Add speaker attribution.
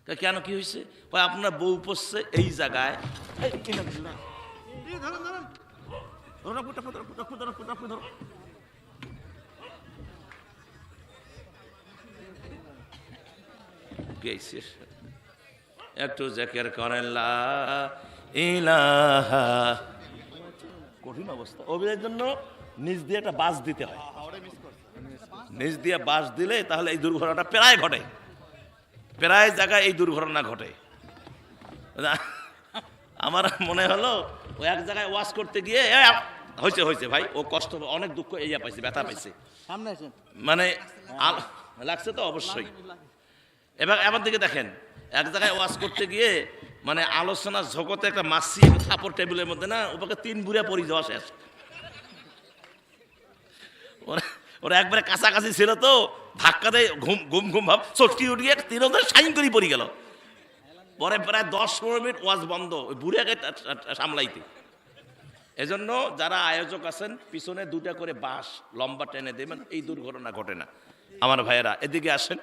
Speaker 1: কেন কি হয়েছে? আপনার বউ পড়ছে এই জায়গায়, একটু জেকের করেন লা ইলাহা। কঠিন অবস্থা। অভিনয়ের জন্য নিজ দিয়ে একটা বাস দিতে হয়, নিজ দিয়ে বাস দিলে তাহলে এই দুর্ঘটনাটা প্রায় ঘটে, প্রায় জায়গায় এই দুর্ঘটনা ঘটে। আমার মনে হলো ও এক জায়গায় ওয়াশ করতে গিয়ে হয়েছে হয়েছে ভাই, ও কষ্ট অনেক দুঃখ ইয়া পাইছে, ব্যথা পাইছে, মানে লাগছে তো অবশ্যই। এবার এবার দিকে দেখেন, এক জায়গায় ওয়াশ করতে গিয়ে মানে আলোচনার জগতে একটা মাসি কাপড় টেবিলের মধ্যে না, ওকে 3 বুড়া পরি যাওয়া শেষ। ওরা একবারে কাছাকাছি ছিল তো, ধাক্কা দেয়, ঘুম ঘুম ঘুম ভাব চটকি উঠিয়ে 3 সাইন করে পড়ে গেল। পরে প্রায় 10-15 মিনিট ওয়াজ বন্ধ, ওই বুড়াকে সামলাইতে। এজন্য যারা আয়োজক আছেন পিছনে 2টা করে বাঁশ লম্বা টেনে দেবেন, এই দুর্ঘটনা ঘটে না। আমার ভাইয়েরা এদিকে আসেন।